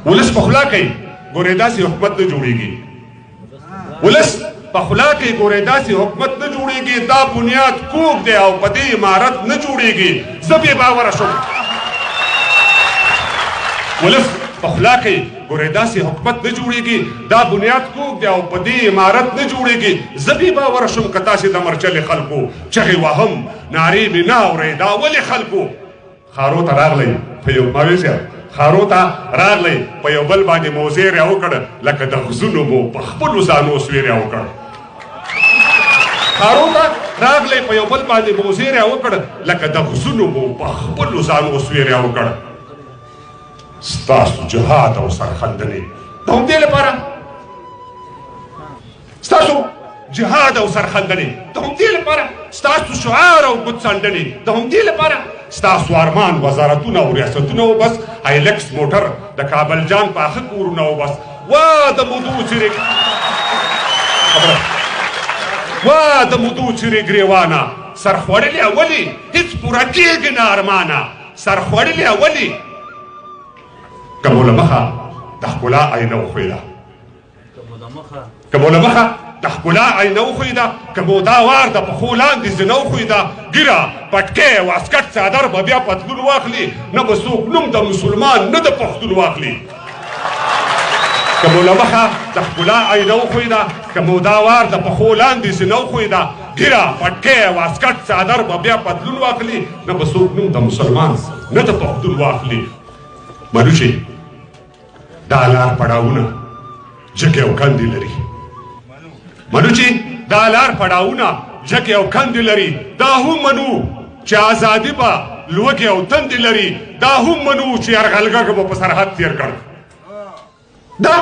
ولس په خوله کوي ګورې داسې حکومت نه جوړېږي ولس په خوله کوي ګورې داسې حکومت نه جوړېږي دا بنیاد کوږ دی او په دې عمارت نه جوړېږي زه بې باوره شوم ولس په خوله کوي ګورې داسې حکومت نه جوړېږي دا بنیاد کوږ دی او په دې عمارت نه جوړېږي زه بې باوره شوم که تاسې د مرچلې خلکو چغې وهم نارې مې نه اورئ دا ولې خلکو خارو ته راغلی په یو ماوي صاحب خارو ته راغلی په یو بل باندې مو زیری وکړ لکه د غزونو مو په خپلو ځانو سویری وکړ خارو ته راغلی په یو بل باندې مو زیری وکړ لکه د غزونو مو په خپلو ځانو سویری وکړ ستاسو جهاد او سرخندنې د همدې لپاره ستاسو جهاد او سرخندنې د همدې لپاره ستاسو شعار او ګوتڅنډنې د همدې لپاره ستاسو ارمان وزارتونه او ریاستونه وبس هایلکس موټر د کابل جان پاخه کورونه وبس وا د مودو څیرې وا د مودو څیرې ګریوانه سرخوړلې اولي هیڅ پوره کېږي نه ارمانه سرخوړلې اولي که مو له مخه د ښکلا آینه وښویده که مو له مخه د ښکلا آینه وښویده که مو دا وار د پښو لاندې زینه وښویده ږیره پټکۍ واسکټ څادر به بیا پتلون واخلي نه به څوک نوم د مسلمان نه د پښتون واخلي که مو له مخه د ښکلا آینه وښویده که مو دا وار د پښو لاندې زینه وښویده ږیره پټکۍ واسکټ څادر به بیا پتلون واخلي نه به څوک نوم د مسلمان نه د پښتون واخلي منوچې دا لار پړاوونه جګې او کندې لري منو چې دا لار پړاوونه جګې او کندې لري دا هم منو چې ازادي به لوږې او تندې لري دا هم منو چې یرغلګر به په سرحد تیر کړ دا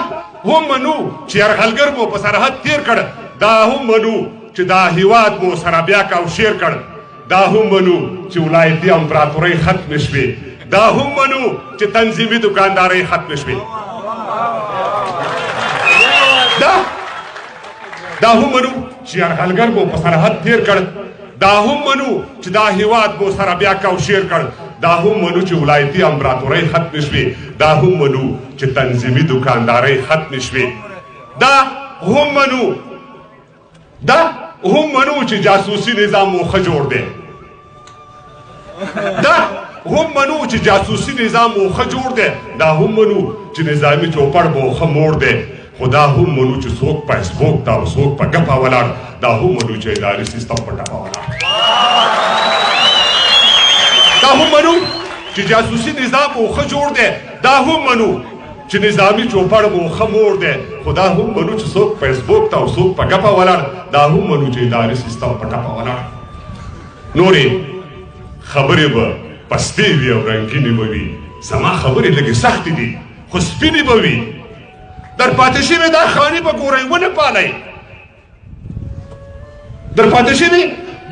هم منو چې یرغلګر مو په سرحد تیر کړ دا هم منو چې دا هیواد مو سره بیا کوشیر کړ دا هم منو چې ولایتي امپراتورۍ ختمې شوې دا هم منو چې تنظیمي دکاندارۍ ختمې شوې دا هم منو چې یرغلګر مو په سرحد تیر کړ دا هم منو چې دا هیواد مو سره بیا کوشیر کړ دا هم منو چې ولایتي امپراتورۍ ختمې شوې دا هم منو چې تنظیمي دکاندارۍ ختمې شوې دا هم منو چې جاسوسي نظام مو ښه جوړ دی دا هم منو چې جاسوسي نظام مو ښه جوړ دی دا هم منو چې نظامي چوپړ مو ښه موړ دی خو دا هم منو چې څوک فیسبوک ته او څوک په ګپه ولاړ دا هم منو چې اداري سیستم په ټپه ولاړ دا هم منو چې جاسوسي نظام مو ښه جوړ دی دا هم منو چې نظامي چوپړ مو ښه موړ دی خو دا هم منو چې څوک فیسبوک ته او څوک په ګپه ولاړ دا هم منو چې اداري سیستم په ټپه ولاړ نورې خبرې به پستې وي او رنګینې به وي زما خبرې لږې سختې دي خو سپینې به وي در پاتې شوې دا خاني به ګورئ ونه پالئ در پاتې شوې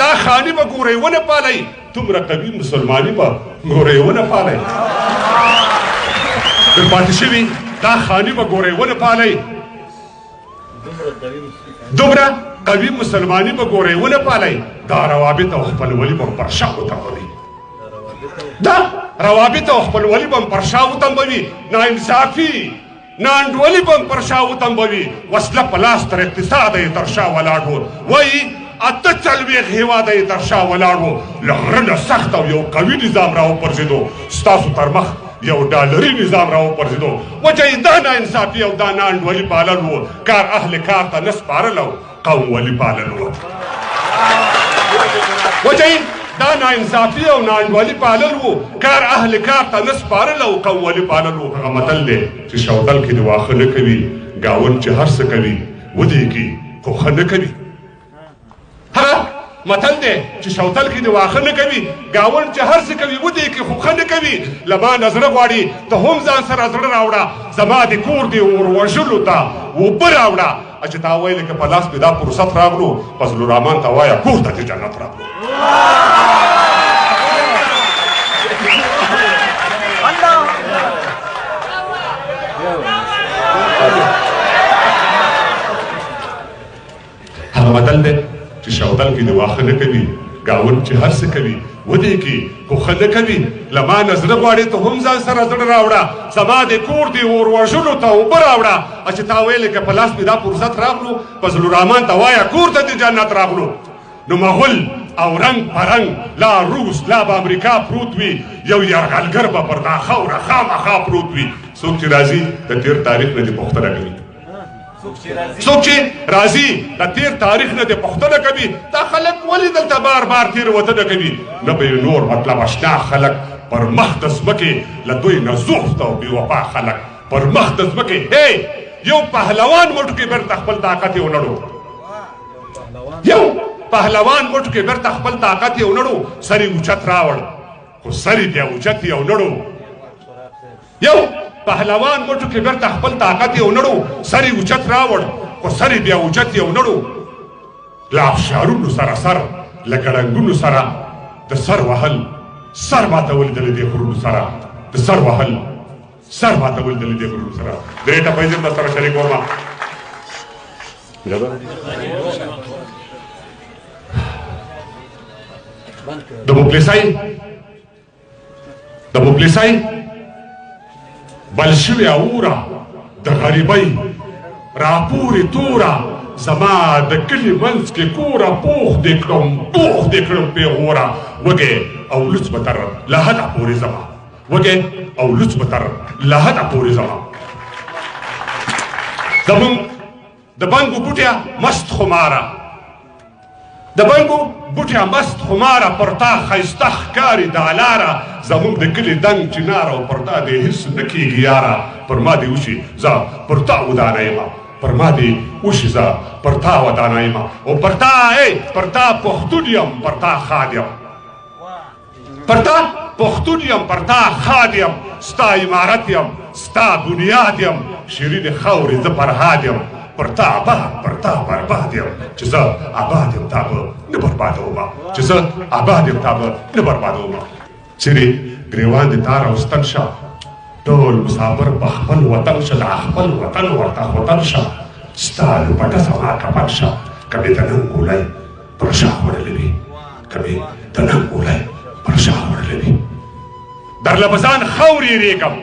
دا خاني به ګورئ ونه پالئ دومره قوي مسلماني به ګورئ ونه پالئ در پاتې شوې دا خاني به ګورئ ونه پالئ دومره قوي مسلماني به ګورئ ونه پالئ دا روابط او خپلولي به پر شا وتمبوي دا روابط او خپلولي به پر شا وتمبوي ناانصافي ناانډولي به پر شا وتمبوي وسله په لاس تر اقتصاده یې تر شا ولاړ و وایي 48 هېواده یې تر شا ولاړ و له غره نه سخت او یو قوي نظام راوپرځېدو ستاسو تر مخ یو ډالري نظام راوپرځېدو وجه یې دا ناانصافي او دا ناانډولي پالل و کار اهل کار ته نه سپارل او قوم ولي پالل و وجه یې دا ناانصافي او ناانډولي پالل و کار اهل کار ته نه سپارل او قوم ولي پالل و هغه متل دی چې شوتل کې د واښه نه کوي ګاونډ چې هر څه کوي ودېږي خو ښه نه کوي هغه متل دی چې شوتل کې د واښه نه کوي ګاونډ چې هر څه کوي ودېږي خو ښه نه کوي له ما نه زړه غواړي ته هم ځان سره زړه راوړه زما د کور د اور وژلو ته اوبه راوړه چې تا ویلې که په لاس مې دا فرصت راغلو فضل الرحمن ته وایه کور ته د جنت راغلو هغه متل دی چې شوتل کې د واښه نه کوي ګاونډ چې هر څه کوي ودې کې خو ښه نه کوي له ما نه زړه غواړې ته هم ځان سره زړه راوړه زما د کور دې اور وژلو ته اوبه راوړه چې تا ویلې که په لاس مې دا فرصت راغلو فضل الرحمن ته وایه کور ته د جنت راغلو نو مغول او رنگ پرنگ لا روس لا به امریکا پروت وي یو یرغلګر به پر دا خاوره خامخا پروت وي څوک چې راځي د تیر تاریخ نه دې پوښتنه کوي څوک چې راځي د تیر تاریخ نه دې پوښتنه کوي دا خلک ولې دلته بار بار تېروتنه کوي نه به یې نور مطلب اشنا خلک پر مخ د ځمکې له دوی نه زوفته او بېوفا خلک پر مخ د ځمکې یو پهلوان موټو کې بیرته خپل طاقت یې ونړو یو پهلوان موټو کې بیرته خپل طاقت یې ونړو سر یې اوچت راوړ خو سر یې بیا اوچت یې ونړو یو پهلوان موټو کې بیرته خپل طاقت یې ونړو سر یې اوچت راوړ خو سر یې بیا اوچت یې ونړو له افشارونو سره سر له ګړنګونو سره د سر وهل سر ماتول د دې غرونو سره د سر وهل سر ماتول د دې غرونو سره درې ټپې دې سره شریک وما د مفلسۍ بل شوې اوره د غریبۍ راپورې توره زما د کلي منځ کې کوره پوخ دې کړم پیغوره وږی او لوڅ به تر لحده پورې زما وږی او لوڅ به تر لحده پورې زما زمونږ د بنګو بوټیا مست خماره د بنګو بوټیا مست خماره پر تا ښایسته ښکاري دا لاره زمونږ د کلي دنګ چناره او پر تا دې هېڅ نه کېږي یاره پر ما دې وشي زه پر تا ودانه یمه پر ما دې وشي زه پر تا ودانه یمه او پر تا پښتون یم پر تا ښاد یم پر تا پښتون یم پر تا ښاد یم ستا عمارت یم ستا بنیاد یم شیرین خاورې زه فرهاد یم پر تا آباد پر تا برباد یم چې زه آباد یم تا به نه بربادومه چې زه آباد یم تا به نه بربادومه چیرې ګریوان دې تا راوستل شه ټول مسافر په خپل وطن شه دا خپل وطن ورته وطن شه ستا لپټه زما کفن شه که مې د نن ګولۍ پر شا وړلې وي که مې د نن ګولۍ پر شا وړلې وي درله به ځان خاورې ریږم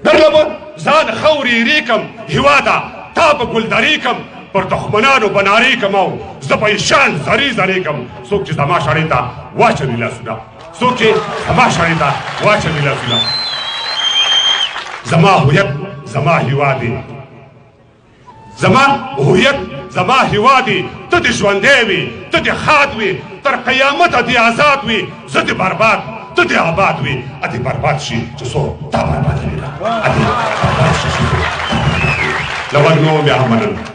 درله به ځان خاورې ریږم هېواده تا به ګلدرې کم پر دښمنانو به نارې کم او زه به یې شان زرې زرې کم څوک چې زما شړۍ ته واچوي لاسونه څوک چې زما شړۍ ته واچوي لاسونه زما هویت زما هیواد دی زما هویت زما هیواد دی ته دې ژوندی وي ته دې ښاد وي تر قیامته دې آزاد وي زه دې برباد ته دې آباد وي ا دې برباد شي چې څوک تا بربادوي ا دې برباد شي لوږ نو بیا هم مننه